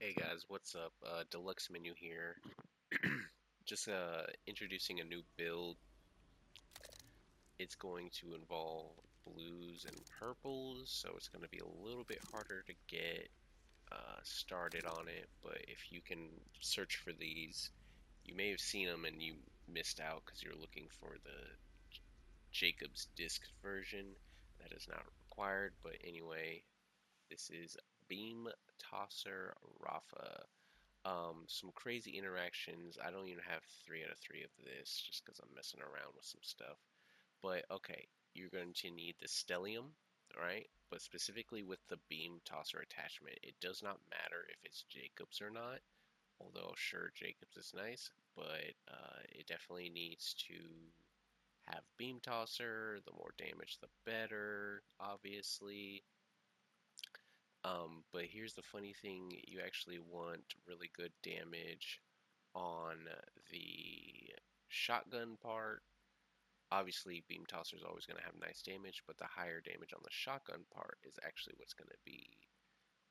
Hey guys, what's up? Deluxe menu here. Just introducing a new build. It's going to involve blues and purples, so it's going to be a little bit harder to get started on it. But if you can search for these, you may have seen them and you missed out because you're looking for the Jacob's disc version. That is not required. But anyway, this is Beam Tosser Rafa. Some crazy interactions. I don't even have 3 out of 3 of this just because I'm messing around with some stuff. But okay, you're going to need the stellium, right? But specifically with the beam tosser attachment, it does not matter if it's Jacobs or not. Although sure, Jacobs is nice, but it definitely needs to have beam tosser. The more damage, the better, obviously. But here's the funny thing, you actually want really good damage on the shotgun part. Obviously, beam tosser is always going to have nice damage, but the higher damage on the shotgun part is actually what's going to be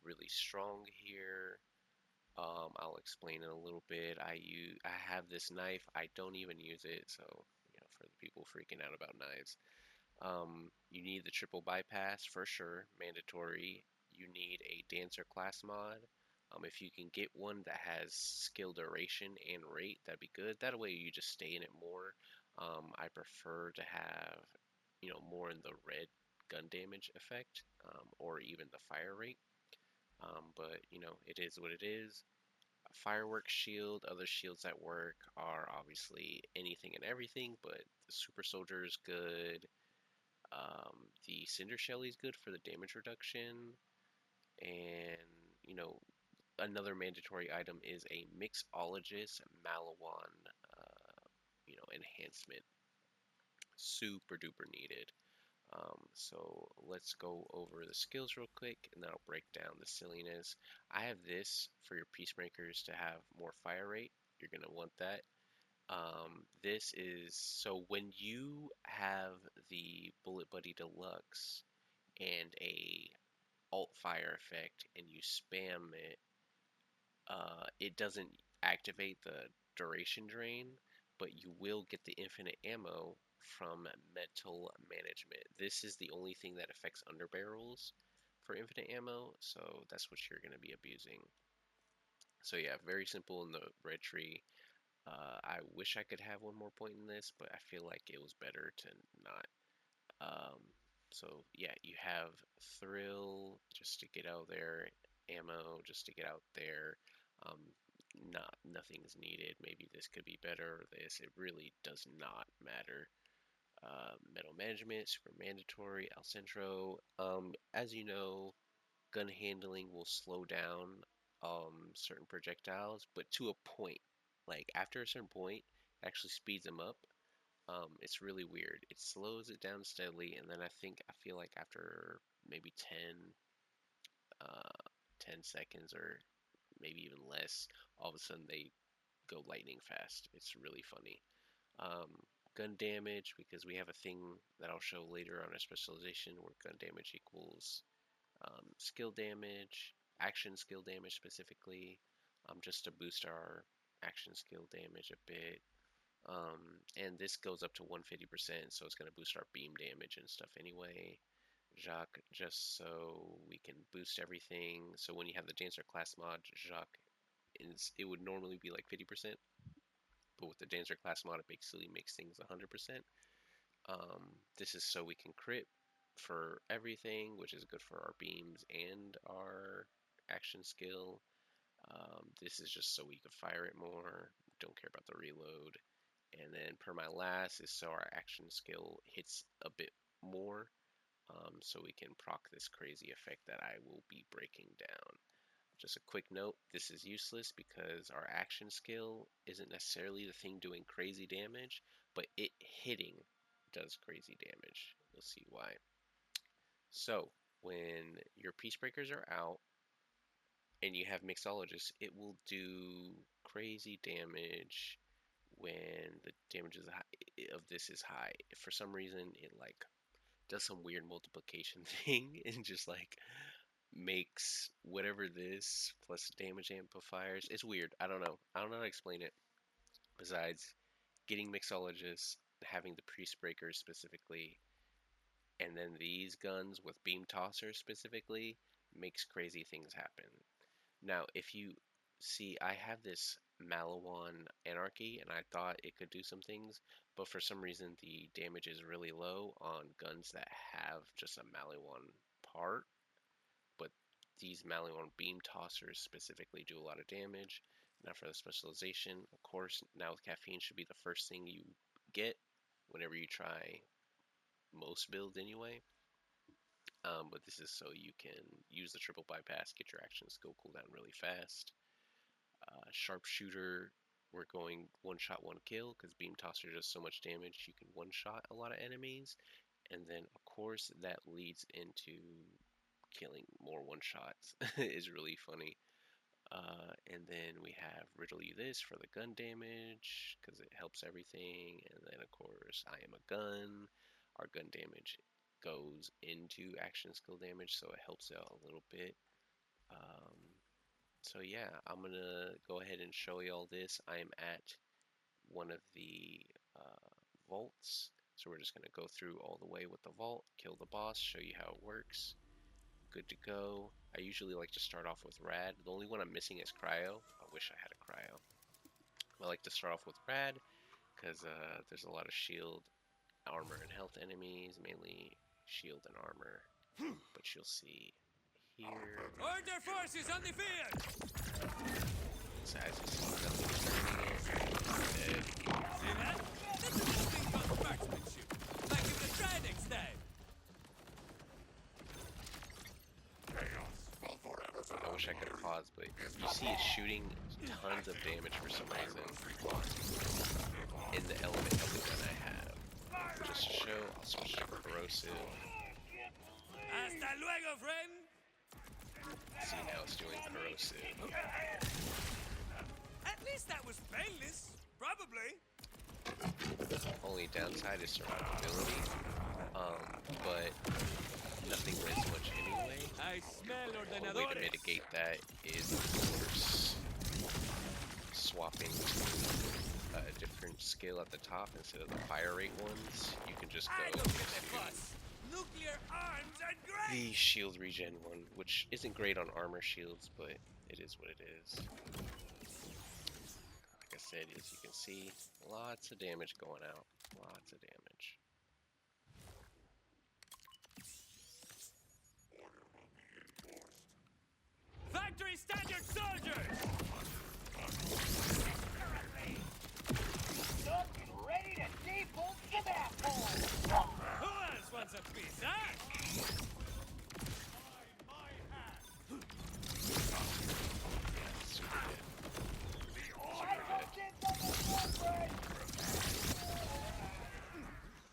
really strong here. I'll explain in a little bit. I have this knife. I don't even use it, so for the people freaking out about knives, you need the triple bypass for sure, mandatory. You need a dancer class mod. If you can get one that has skill duration and rate, that'd be good. That way you just stay in it more. I prefer to have, more in the red gun damage effect, or even the fire rate. But it is what it is. A fireworks shield, other shields that work are obviously anything and everything, but the super soldier is good. The Cinder Shelly is good for the damage reduction, and you know another mandatory item is a Mixologist Malawan, enhancement. Super duper needed. So let's go over the skills real quick, and then I'll break down the silliness. I have this for your Peacebreakers to have more fire rate. You're gonna want that. This is so when you have the Bullet Buddy Deluxe and a alt fire effect and you spam it, it doesn't activate the duration drain, but you will get the infinite ammo from mental management. This is the only thing that affects underbarrels for infinite ammo, so that's what you're going to be abusing. So yeah, very simple in the red tree. I wish I could have one more point in this, but I feel like it was better to not. Um, so yeah, you have thrill just to get out there, ammo just to get out there. Um, nothing's needed. Maybe this could be better. Or this it really does not matter. Metal management, super mandatory. El Centro. As you know, gun handling will slow down certain projectiles, but to a point. Like after a certain point, it actually speeds them up. It's really weird. It slows it down steadily, and then I feel like after maybe 10 seconds or maybe even less, all of a sudden they go lightning fast. It's really funny. Um, Gun damage, because we have a thing that I'll show later on our specialization where gun damage equals skill damage, action skill damage specifically, just to boost our action skill damage a bit. And this goes up to 150%, so it's going to boost our beam damage and stuff anyway. Jacques, just so we can boost everything. So when you have the Dancer class mod, Jacques, it would normally be like 50%, but with the Dancer class mod, it basically makes things 100%. This is so we can crit for everything, which is good for our beams and our action skill. This is just so we can fire it more. Don't care about the reload. And then per my last is so our action skill hits a bit more, so we can proc this crazy effect that I will be breaking down. Just a quick note, this is useless because our action skill isn't necessarily the thing doing crazy damage, but it hitting does crazy damage. You'll see why. So when your Peacebreakers are out and you have Mixologists, it will do crazy damage when the damage is high, of this is high. If for some reason it like does some weird multiplication thing and just like makes whatever this plus damage amplifiers. It's weird. I don't know. I don't know how to explain it. Besides getting mixologists, having the Peacebreakers specifically, and then these guns with beam tossers specifically makes crazy things happen. Now, if you see, I have this Malawan Anarchy, and I thought it could do some things, but for some reason the damage is really low on guns that have just a Malawan part. But these Malawan beam tossers specifically do a lot of damage. Now for the specialization, of course, now with caffeine should be the first thing you get whenever you try most builds anyway. But this is so you can use the triple bypass, get your action skill cooldown really fast. Sharpshooter, we're going one shot, one kill because beam tosser does so much damage. You can one shot a lot of enemies, and then of course that leads into killing more one shots. Is really funny. And then we have Riddle You This for the gun damage because it helps everything. And then of course I Am a Gun. Our gun damage goes into action skill damage, so it helps out a little bit. Um, so yeah, I'm gonna go ahead and show you all this. I am at one of the vaults, so we're just gonna go through all the way with the vault, kill the boss, show you how it works. Good to go. I usually like to start off with Rad. The only one I'm missing is Cryo. I wish I had a Cryo. I like to start off with Rad because there's a lot of shield, armor, and health enemies, mainly shield and armor. But you'll see here. Order forces on the field! So as you see, nothing's turning it. See that? This is something called marksmanship. Like in the Tridix time. I wish I could have paused, but you see it's shooting tons of damage for some reason in the element of the gun I have. Just to show, I'll switch to corrosive. Hasta luego, friend! See, now it's doing corrosive. At least that was painless. Probably. Only downside is survivability, but nothing wins much anyway. I smell The way to ordenadores. mitigate that is, of course, swapping to a different skill at the top instead of the fire rate ones. You can just I go don't get to the fuss. Nuclear arms are great! the shield regen one, which isn't great on armor shields, but it is what it is. Like I said, as you can see, lots of damage going out. Lots of damage. Factory standard soldiers! Ready to default some assholes! Who else wants a piece, huh? Super good.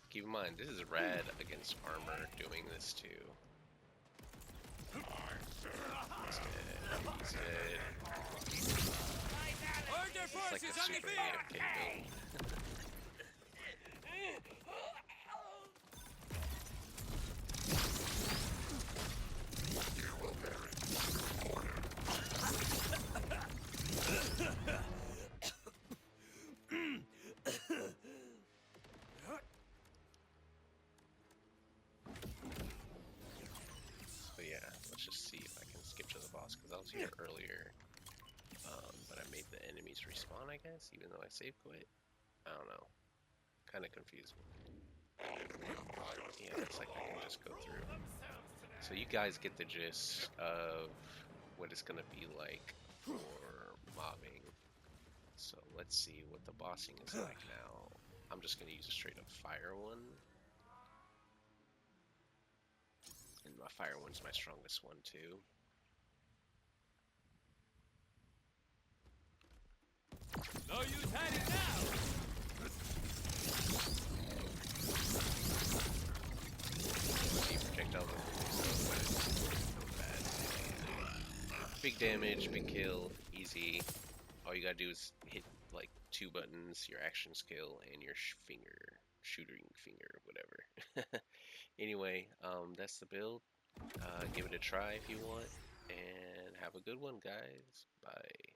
Keep in mind, this is rad against armor doing this too. He's dead. Order It's like forces a on the super field! AFK build. So yeah, let's just see if I can skip to the boss, because I was here earlier, but I made the enemies respawn, I guess, even though I save quit. I don't know. Kind of confused me. Yeah, it's like I can just go through. So you guys get the gist of what it's gonna be like for mobbing. So let's see what the bossing is like now. I'm just gonna use a straight up fire one. And my fire one's my strongest one too. No use hiding now! See projectile so bad. Big damage, big kill, easy. All you gotta do is hit like 2 buttons, your action skill and your shooting finger, whatever. Anyway, that's the build. Give it a try if you want, and have a good one, guys. Bye.